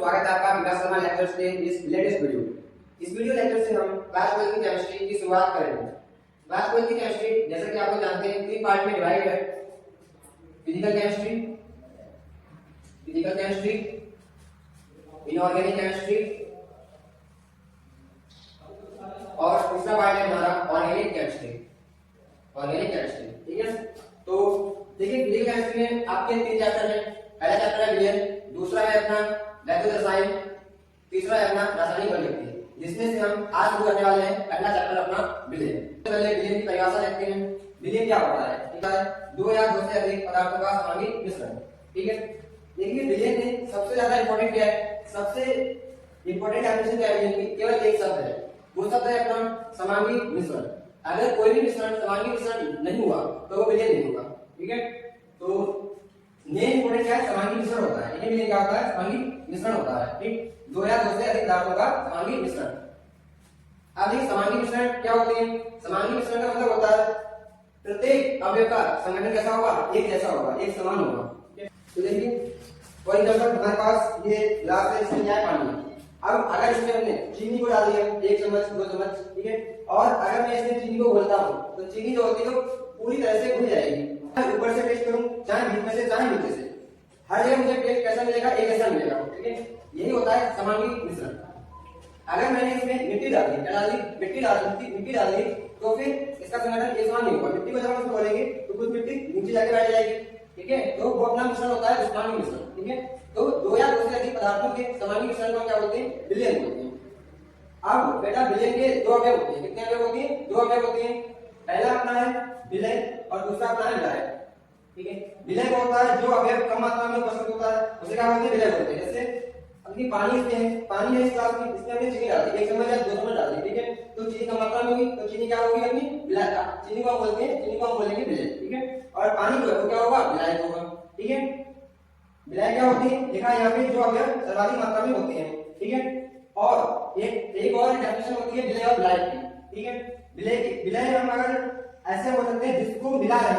स्वागत है आपका विकास शर्मा लेक्चर्स के इस लेटेस्ट वीडियो। इस वीडियो लेक्चर से हम क्लास 12 की केमिस्ट्री की शुरुआत करेंगे। क्लास 12 की केमिस्ट्री जैसा कि आप लोग जानते हैं तीन पार्ट में डिवाइड है। फिजिकल केमिस्ट्री, इनऑर्गेनिक केमिस्ट्री और दूसरा पार्ट है हमारा ऑर्गेनिक केमिस्ट्री। ठीक है, तो देखिए फिजिकल केमिस्ट्री में आपके तीन चैप्टर हैं। पहला चैप्टर है विलयन, दूसरा है अपना लैक्टोज रसायन, तीसरा है अपना रासायनिक प्रकृति, जिसमें से हम आज शुरू करने वाले हैं पहला चैप्टर अपना विलयन। पहले विलयन की परिभाषा देखते हैं। विलयन क्या होता है? ठीक है, दो या दो से अधिक पदार्थों का सामूहिक मिश्रण। ठीक है, देखिए विलयन में सबसे ज्यादा इंपॉर्टेंट क्या है? सबसे इंपॉर्टेंट डेफिनेशन क्या है विलयन की? केवल एक शब्द है, वो शब्द है अपना सामूहिक मिश्रण। अगर कोई भी मिश्रण सामूहिक मिश्रण नहीं हुआ तो वो विलयन नहीं होगा। ठीक है, तो मेन इंपॉर्टेंट क्या है? सामूहिक मिश्रण होता है। विलयन क्या होता है? सामूहिक मिश्रण होता है। ठीक, दो या दो से अधिक पदार्थों का सामूहिक मिश्रण। अब देखिए सामूहिक मिश्रण क्या होते हैं? सामूहिक मिश्रण का मतलब होता है प्रत्येक अवयव का संगठन कैसा होगा? एक जैसा होगा, एक समान होगा। तो देखिए फॉर एग्जांपल हमारे पास ये ग्लास है, इसमें क्या है? पानी। अब अगर इसमें हमने चीनी को डाल दिया, एक चम्मच दो चम्मच, ठीक है, और अगर मैं इसमें चीनी को घोलता हूँ तो चीनी जो होती है वो पूरी तरह से घुल जाएगी। ऊपर से टेस्ट करूं, चाहे बीच में से चाहे नीचे से, हर जगह मुझे टेस्ट कैसा मिलेगा? एक जैसा मिलेगा। ठीक है, यही होता है सामूहिक मिश्रण। अगर मैंने इसमें मिट्टी डाल दी, मिट्टी डाल दी तो फिर इसका संगठन एक समान नहीं होगा। मिट्टी को जब हम घोलेंगे तो कुछ मिट्टी नीचे जाके बैठ जाएगी। ठीक है, तो वो अपना मिश्रण होता है सामूहिक मिश्रण। ठीक है, तो दो या दो से अधिक पदार्थों के सामूहिक मिश्रण को क्या बोलते हैं? विलयन बोलते हैं। अब बेटा विलयन के दो अवयव होते हैं। कितने अवयव होते हैं? दो अवयव होते हैं। पहला अपना है विलयन और दूसरा अपना है विलायक। ठीक है, विलय क्या होता है? जो अवयव कम मात्रा में उपस्थित होता है उसे क्या बोलते हैं? विलय बोलते हैं। जैसे अभी पानी इसमें है, पानी है इस ग्लास में, इसमें हमने चीनी डाल दी, एक चम्मच या दो चम्मच डाल दी। ठीक है, तो चीनी कम मात्रा में होगी तो चीनी क्या होगी? अपनी विलायक। चीनी को हम बोलते हैं, चीनी को हम बोलेंगे विलय। ठीक है, और पानी जो है वो क्या होगा? विलायक होगा। ठीक है, विलायक क्या होती है? देखा यहाँ पे जो अवयव सर्वाधिक मात्रा में होते हैं। ठीक है, और एक और डेफिनेशन होती है विलय और विलायक की। ठीक है, विलय हम अगर ऐसे बोल सकते हैं जिसको मिला रहे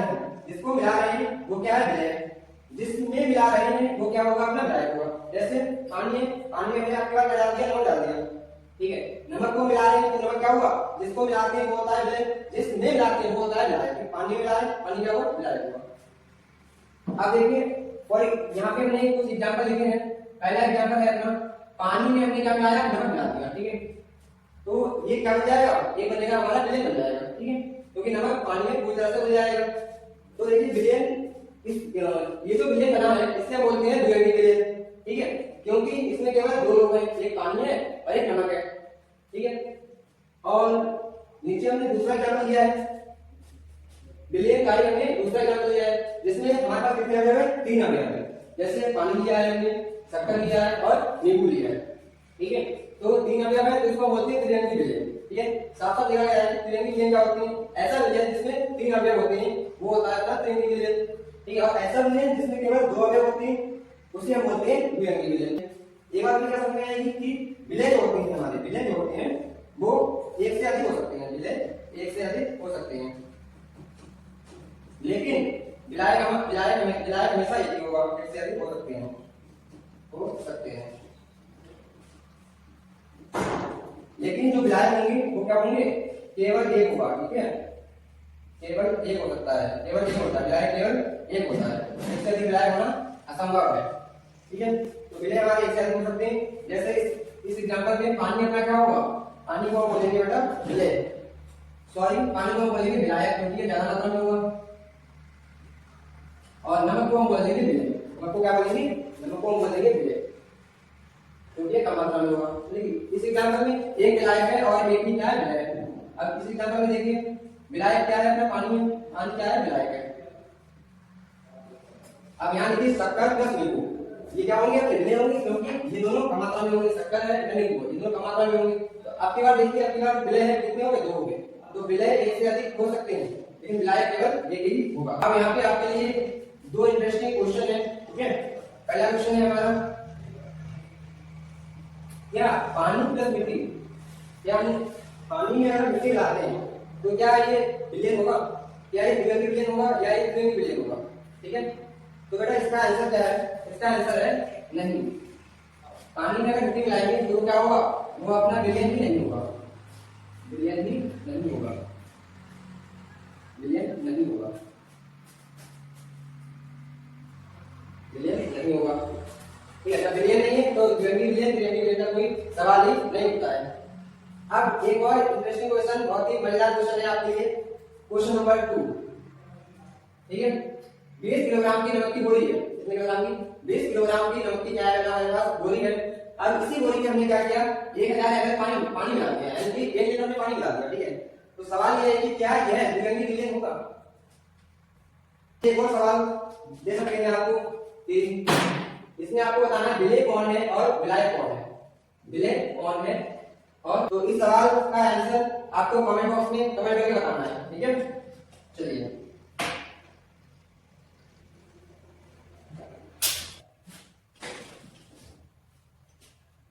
हैं, वो क्या है? विलय। जिसमें मिला रहे हैं वो क्या होगा? अपना विलायक होगा। जैसे पानी में आपके पास डाल दिया, नमक डाल दिया। ठीक है, नमक को मिला रहे हैं तो नमक क्या हुआ? जिसको मिलाते हैं वो होता है विलय, जिसमें मिलाते हैं वो होता है विलायक। पानी मिला रहे हैं, पानी क्या होगा? विलायक होगा। अब देखिए और यहाँ पे हमने कुछ एग्जांपल लिखे हैं। पहला एग्जांपल है अपना पानी में हमने क्या मिलाया? नमक मिला दिया। ठीक है, तो ये क्या बन जाएगा? ये बनेगा हमारा विलयन बन जाएगा। ठीक है, क्योंकि नमक पानी में पूरी तरह से घुल जाएगा। तो देखिए विलयन ये जो विलयन बना है इससे बोलते हैं द्विअंगी विलयन। ठीक है, क्योंकि इसमें केवल दो लोग हैं, एक पानी है और एक नमक है। ठीक है, और नीचे हमने दूसरा एग्जांपल लिया है विलयन का ही हमने दूसरा एग्जांपल लिया है जिसमें हमारे पास कितने अवयव है? तीन अवयव है। जैसे पानी लिया है हमने, शक्कर लिया है और नींबू लिया है। ठीक है, तो तीन अवयव है तो इसको बोलते हैं त्रिअंगी विलयन। ठीक है, साफ साफ लिखा गया है त्रिअंगी विलयन क्या होती है? ऐसा विलयन जिसमें तीन अवयव होते हैं वो होता है अपना त्रिअंगी विलयन। ठीक है, और ऐसा विलयन जिसमें केवल दो अवयव होते हैं उसे हम बोलते हैं द्विअंगी विलयन। एक बात क्या समझ में आएगी कि विलय जो होते हैं हमारे, विलय जो होते हैं वो एक से अधिक हो सकते हैं। विलय एक से अधिक हो सकते हैं, लेकिन विलायक हमेशा एक ही होगा, एक से अधिक हो सकते हैं। लेकिन जो विलायक होंगे वो क्या होंगे? केवल एक होगा। ठीक है, केवल एक हो सकता है, केवल एक होता है विलायक, केवल एक होता है। एक से अधिक विलायक होना असंभव है। ठीक है, तो विलय हमारे एक से अधिक हो सकते हैं। जैसे इस एग्जांपल में पानी अपना क्या होगा? पानी को हम बोलेंगे बेटा विलय, सॉरी पानी को हम बोलेंगे विलायक क्योंकि ये ज्यादा मात्रा में होगा। और नमक को हम बोलेंगे विलय, नमक को क्या बोलेंगे? नमक को हम बोलेंगे विलय क्योंकि कम मात्रा में होगा। देखिए इस एग्जांपल में एक विलायक है और एक ही क्या है? विलायक है। अब इस एग्जांपल में देखिए विलायक क्या है? अपना पानी में, पानी क्या है? विलायक है। अब यहाँ देखिए शक्कर प्लस नींबू, ये क्या होंगे? अपने विलय होंगे क्योंकि ये दोनों कम मात्रा में होंगे। शक्कर है या नींबू, ये दोनों कम मात्रा में होंगे। तो आपकी बार देखिए, आपकी बार विलय है कितने होंगे? दो होंगे। तो विलय एक से अधिक हो सकते हैं लेकिन विलायक केवल एक ही होगा। अब यहाँ पे आपके लिए दो इंटरेस्टिंग क्वेश्चन है। ठीक है, पहला क्वेश्चन है हमारा क्या पानी प्लस मिट्टी, क्या हम पानी में अगर मिट्टी डालते हैं तो क्या ये विलयन होगा? क्या ये द्विअंगी विलयन होगा या ये त्रिअंगी विलयन होगा? ठीक है, तो बेटा इसका आंसर क्या है? इसका आंसर है नहीं। पानी में अगर मिट्टी मिलाएंगे तो क्या होगा, वो अपना विलयन भी नहीं होगा, विलयन भी नहीं होगा, विलयन नहीं होगा, विलयन नहीं होगा। ठीक है, जब विलयन नहीं है तो विलयन का कोई सवाल ही नहीं उठता है। अब एक और इंटरेस्टिंग क्वेश्चन, बहुत ही मजेदार क्वेश्चन है आपके लिए, क्वेश्चन नंबर 2। ठीक है, 20 किलोग्राम की नमक की बोरी है, कितने किलोग्राम की, 20 किलोग्राम की नमक की क्या है हमारे पास बोरी है। अब इसी बोरी में हमने क्या किया, 1000 ml पानी मिला दिया, यानी कि 1 लीटर में पानी मिला दिया। ठीक है, तो सवाल ये है कि क्या यह द्विरंगी विलयन होगा। एक और सवाल दे सकते हैं आपको कि इसमें आपको बताना है विलेय कौन है और विलायक कौन है, विलेय कौन है। और तो इस सवाल का आंसर आपको कमेंट बॉक्स में कमेंट करके बताना है। ठीक है, चलिए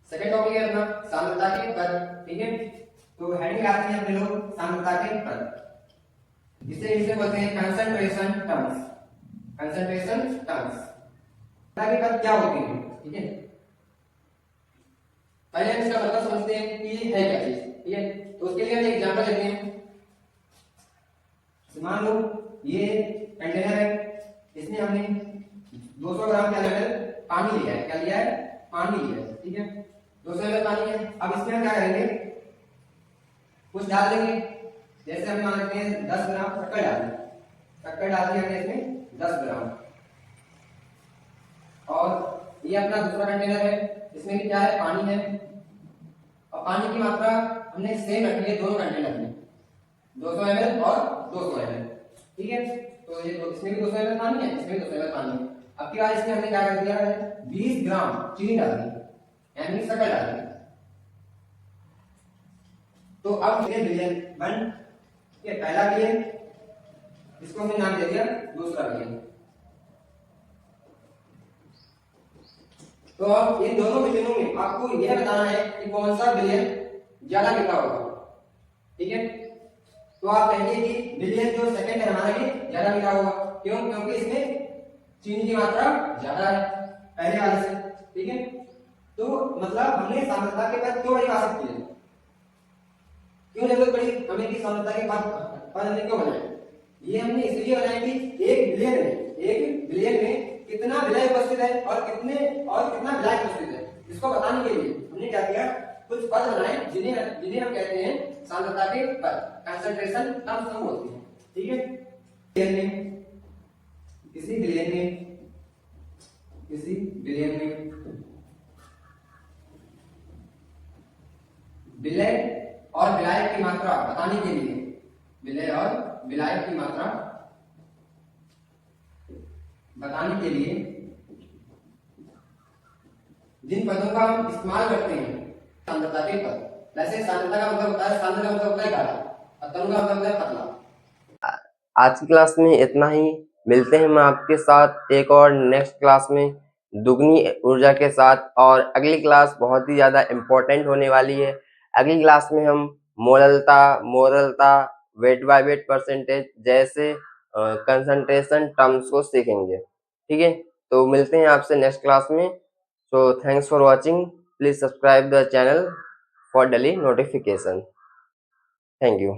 सेकंड टॉपिक है अपना सांद्रता के पद। ठीक है, तो हेडिंग आती है अपने लोग सांद्रता के पद, इसे बोलते हैं कंसंट्रेशन टर्म्स, कंसंट्रेशन टर्म्स। सांद्रता के पद क्या होते हैं। ठीक है, पहले हम इसका मतलब समझते हैं कि है क्या चीज। ठीक है, तो उसके लिए हम एक एग्जांपल लेते हैं। मान लो ये कंटेनर है, इसमें हमने 200 ग्राम क्या लेवल पानी लिया है, क्या लिया है, पानी लिया है। ठीक है, 200 ml पानी है। अब इसमें हम क्या करेंगे, कुछ डाल देंगे, जैसे हम मान लेते हैं 10 ग्राम शक्कर डाल दें, शक्कर डाल दिया हमने इसमें 10 ग्राम। और ये अपना दूसरा कंटेनर है, इसमें भी क्या है, पानी है, और पानी की मात्रा हमने सेम रखी है दोनों कंटेनर में, 200 ml और 200 ml। ठीक है, तो ये इसमें भी 200 ml पानी है, इसमें भी 200 ml पानी है। अब की बार इसमें हमने क्या कर दिया है, 20 ग्राम चीनी डाल दी, यानी शक्कर डाल दी। तो अब ये विलयन बन, ये पहला विलयन, इसको हमने नाम दे दिया दूसरा विलयन। तो अब इन दोनों विलयनों में आपको यह बताना है कि कौन सा विलयन ज्यादा मीठा होगा। ठीक है, तो आप कहेंगे कि विलयन जो सेकंड है हमारा ये ज्यादा मीठा होगा, क्यों, क्योंकि इसमें चीनी की मात्रा ज्यादा है पहले वाले से। ठीक है, तो मतलब हमने सांद्रता के पद क्यों परिभाषित किए, क्यों जरूरत पड़ी हमें कि सांद्रता के पद हमने क्यों बनाए। ये हमने इसलिए बनाए कि एक विलयन में कितना विलय उपस्थित है और कितना विलायक उपस्थित है, इसको बताने के लिए हमने क्या किया, कुछ पद बनाए जिन्हें हम कहते हैं सांद्रता के पद, कंसंट्रेशन टर्म्स हम बोलते हैं। ठीक है, किसी विलयन में विलय और विलायक की मात्रा बताने के लिए, विलय और विलायक की मात्रा बताने के लिए जिन पदों का हम इस्तेमाल करते हैं, सांद्रता के पद। वैसे सांद्रता का मतलब होता है, सांद्र का मतलब होता है गाढ़ा, और तनु का मतलब होता है पतला। आज की क्लास में इतना ही, मिलते हैं हम आपके साथ एक और नेक्स्ट क्लास में दुगनी ऊर्जा के साथ। और अगली क्लास बहुत ही ज़्यादा इम्पोर्टेंट होने वाली है। अगली क्लास में हम मोरलता, वेट बाय वेट परसेंटेज जैसे कंसंट्रेशन टर्म्स को सीखेंगे। ठीक है, तो मिलते हैं आपसे नेक्स्ट क्लास में। So thanks for watching, please subscribe the channel for daily notification. Thank you.